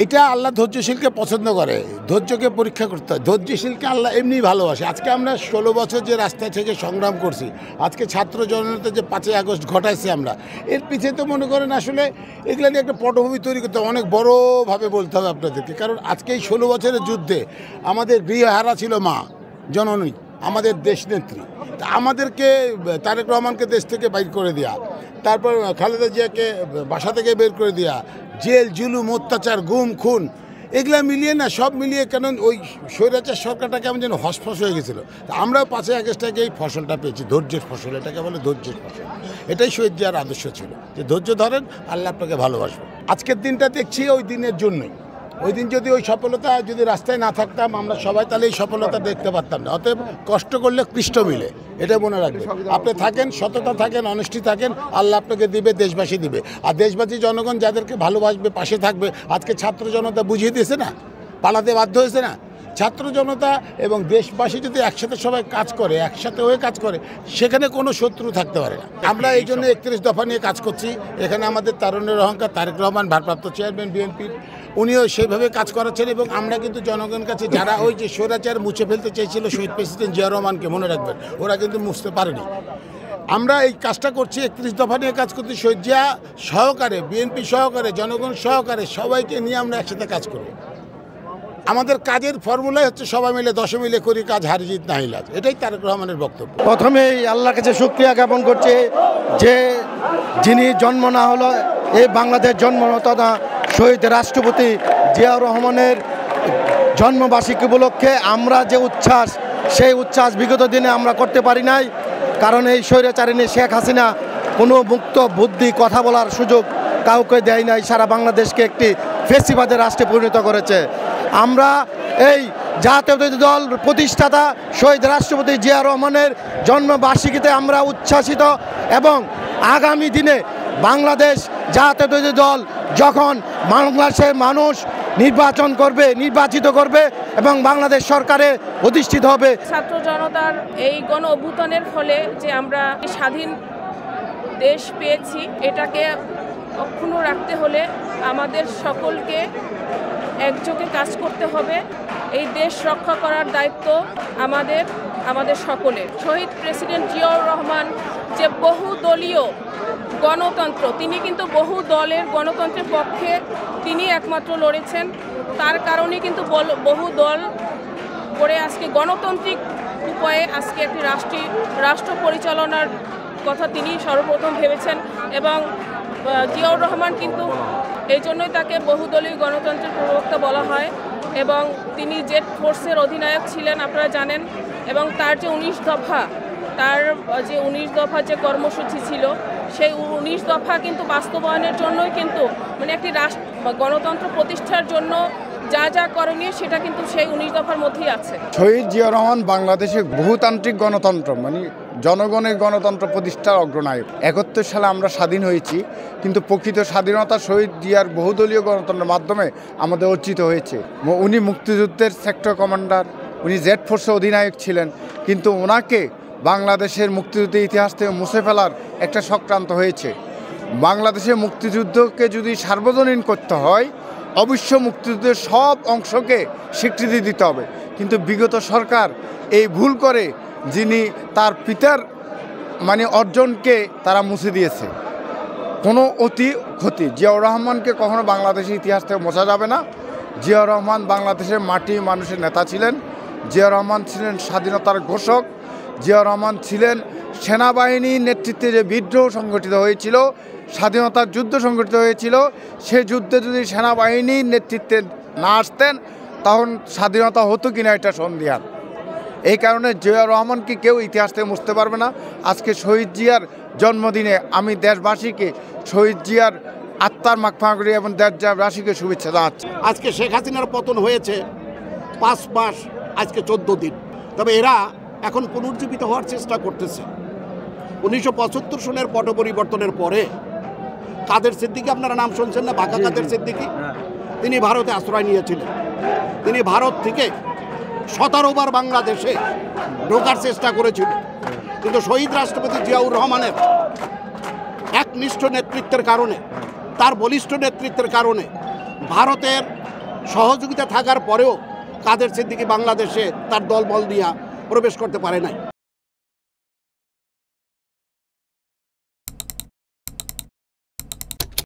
এটা আল্লাহ ধৈর্যশীলকে পছন্দ করে, ধৈর্যকে পরীক্ষা করতে হয়। ধৈর্যশীলকে আল্লাহ এমনি ভালোবাসে। আজকে আমরা 16 বছর যে রাস্তায় থেকে সংগ্রাম করছি, আজকে ছাত্র জনতা যে 5ই আগস্ট ঘটাইছি আমরা, এর পিছিয়ে তো মনে করেন আসলে এগুলো নিয়ে একটা পটভূমি তৈরি করতে হবে, অনেক বড়োভাবে বলতে হবে আপনাদেরকে। কারণ আজকে এই 16 বছরের যুদ্ধে আমাদের গৃহহারা ছিল মা জননী, আমাদের দেশনেত্রী। আমাদেরকে তারেক রহমানকে দেশ থেকে বাইর করে দেওয়া, তারপর খালেদা জিয়াকে বাসা থেকে বের করে দেওয়া, জেল জুলুম অত্যাচার গুম খুন, এগুলা মিলিয়ে না, সব মিলিয়ে কেন ওই স্বৈরাচার সরকারটা কেমন যেন হসফস হয়ে গেছিলো। আমরাও 5ই আগস্টটাকে এই ফসলটা পেয়েছি, ধৈর্যের ফসল, এটাকে বলে ধৈর্যের ফসল। এটাই শহীদ জিয়ার আদর্শ ছিল যে ধৈর্য ধরেন, আল্লাহ আপনাকে ভালোবাসবে। আজকের দিনটা দেখছি ওই দিনের জন্যই। ওই দিন যদি ওই সফলতা যদি রাস্তায় না থাকতাম আমরা সবাই, তাহলে এই সফলতা দেখতে পারতাম না। অতএব কষ্ট করলে কৃষ্ট মিলে, এটা মনে রাখবেন। আপনি থাকেন, সততা থাকেন, অনেস্টি থাকেন, আল্লাহ আপনাকে দিবে, দেশবাসী দিবে। আর দেশবাসী জনগণ যাদেরকে ভালোবাসবে, পাশে থাকবে। আজকে ছাত্র জনতা বুঝিয়ে দিয়েছে না, পালাতে বাধ্য হয়েছে না। ছাত্র জনতা এবং দেশবাসী যদি একসাথে সবাই কাজ করে, একসাথে হয়ে কাজ করে, সেখানে কোনো শত্রু থাকতে পারে না। আমরা এই জন্য 31 দফা নিয়ে কাজ করছি। এখানে আমাদের তারুণ্যের অহংকার তারেক রহমান, ভারপ্রাপ্ত চেয়ারম্যান বিএনপির, উনিও সেইভাবে কাজ করাচ্ছেন। এবং আমরা কিন্তু জনগণের কাছে, যারা ওই যে স্বৈরাচার মুছে ফেলতে চেয়েছিল শহীদ প্রেসিডেন্ট জিয়া রহমানকে, মনে রাখবেন, ওরা কিন্তু মুছতে পারেনি। আমরা এই কাজটা করছি, 31 দফা নিয়ে কাজ করছি। শহীদ জিয়া সহকারে, বিএনপি সহকারে, জনগণ সহকারে সবাইকে নিয়ে আমরা একসাথে কাজ করব। আমাদের কাজের ফর্মুলাই হচ্ছে সবাই মিলে 10 মিলে করি কাজ, হারি জিত না হিলাজ। এটাই তারেক রহমানের বক্তব্য। প্রথমেই আল্লাহর কাছে শুকরিয়া জ্ঞাপন করছে যে যিনি জন্ম না হলো এই বাংলাদেশ জন্মদাতা শহীদ রাষ্ট্রপতি জিয়াউর রহমানের জন্মবার্ষিকী উপলক্ষে আমরা যে উচ্ছ্বাস, সেই উচ্ছ্বাস বিগত দিনে আমরা করতে পারি নাই। কারণ এই স্বৈরাচারিণী শেখ হাসিনা কোনো মুক্ত বুদ্ধি কথা বলার সুযোগ কাউকে দেয় নাই, সারা বাংলাদেশকে একটি ফেসিবাদের রাষ্ট্রে পরিণত করেছে। আমরা এই জাতীয়তাবাদী দল প্রতিষ্ঠাতা শহীদ রাষ্ট্রপতি জিয়া রহমানের জন্মবার্ষিকীতে আমরা উচ্ছ্বাসিত এবং আগামী দিনে বাংলাদেশ জাতীয়তাবাদী দল যখন বাংলাদেশের মানুষ নির্বাচিত করবে এবং বাংলাদেশ সরকারে অধিষ্ঠিত হবে। ছাত্র জনতার এই গণ অভ্যুত্থানের ফলে যে আমরা স্বাধীন দেশ পেয়েছি, এটাকে অক্ষুণ্ণ রাখতে হলে আমাদের সকলকে একযোগে কাজ করতে হবে। এই দেশ রক্ষা করার দায়িত্ব আমাদের সকলের। শহীদ প্রেসিডেন্ট জিয়াউর রহমান যে বহুদলীয় গণতন্ত্র, তিনি কিন্তু বহু দলের গণতন্ত্রের পক্ষে তিনি একমাত্র লড়েছেন। তার কারণে কিন্তু বহু দল করে আজকে গণতান্ত্রিক উপায়ে আজকে একটি রাষ্ট্র পরিচালনার কথা তিনি সর্বপ্রথম ভেবেছেন। এবং জিয়াউর রহমান কিন্তু এই জন্যই তাকে বহুদলীয় গণতন্ত্রের প্রবক্তা বলা হয়। এবং তিনি জেড ফোর্সের অধিনায়ক ছিলেন, আপনারা জানেন। এবং তার যে 19 দফা যে কর্মসূচি ছিল, সেই 19 দফা কিন্তু বাস্তবায়নের জন্যই কিন্তু একটি গণতন্ত্র প্রতিষ্ঠার জন্য যা যা করণীয় সেটা কিন্তু সেই 19 দফার মধ্যেই আছে। শহীদ জিয়া রহমান বাংলাদেশে বহুতান্ত্রিক গণতন্ত্র জনগণের গণতন্ত্র প্রতিষ্ঠার অগ্রনায়ক। 71 সালে আমরা স্বাধীন হয়েছি, কিন্তু প্রকৃত স্বাধীনতা শহীদ জিয়ার বহুদলীয় গণতন্ত্রের মাধ্যমে আমাদের অর্জিত হয়েছে। উনি মুক্তিযুদ্ধের সেক্টর কমান্ডার, উনি জেড ফোর্সের অধিনায়ক ছিলেন, কিন্তু ওনাকে বাংলাদেশের মুক্তিযুদ্ধের ইতিহাস থেকে মুছে ফেলার একটা চক্রান্ত হয়েছে। বাংলাদেশের মুক্তিযুদ্ধকে যদি সার্বজনীন করতে হয়, অবশ্য মুক্তিযুদ্ধের সব অংশকে স্বীকৃতি দিতে হবে। কিন্তু বিগত সরকার এই ভুল করে, যিনি তার পিতার অর্জনকে তারা মুছে দিয়েছে। কোনো অতি ক্ষতি জিয়াউর রহমানকে কখনো বাংলাদেশের ইতিহাস থেকে মোছা যাবে না। জিয়াউর রহমান বাংলাদেশের মাটি মানুষের নেতা ছিলেন। জিয়াউর রহমান ছিলেন স্বাধীনতার ঘোষক। জিয়াউর রহমান ছিলেন সেনাবাহিনীর নেতৃত্বে যে বিদ্রোহ সংগঠিত হয়েছিল, স্বাধীনতার যুদ্ধ সংগঠিত হয়েছিল, সে যুদ্ধে যদি সেনাবাহিনীর নেতৃত্বে না আসতেন তখন স্বাধীনতা হতো কিনা এটা সন্দেহান। এই কারণে জিয়াউর রহমানকে কেউ ইতিহাস থেকে মুছতে পারবে না। আজকে শহীদ জিয়ার জন্মদিনে আমি দেশবাসীকে শহীদ জিয়ার আত্মার মাগফিরাত করি এবং দেশবাসীকে শুভেচ্ছা জানাচ্ছি। আজকে শেখ হাসিনার পতন হয়েছে 5 মাস, আজকে 14 দিন। তবে এরা এখন পুনর্জীবিত হওয়ার চেষ্টা করতেছে। 1975 সনের পট পরিবর্তনের পরে কাদের সিদ্দিকী, আপনারা নাম শুনছেন না, বাঁকা কাদের সিদ্দিকী, তিনি ভারতে আশ্রয় নিয়েছিলেন। তিনি ভারত থেকে 17 বার বাংলাদেশে ঢোকার চেষ্টা করেছিলেন, কিন্তু শহীদ রাষ্ট্রপতি জিয়াউর রহমানের একনিষ্ঠ নেতৃত্বের কারণে, তার বলিষ্ঠ নেতৃত্বের কারণে ভারতের সহযোগিতা থাকার পরেও কাদের সিদ্দিকী বাংলাদেশে তার দলবল নিয়ে প্রবেশ করতে পারে নাই।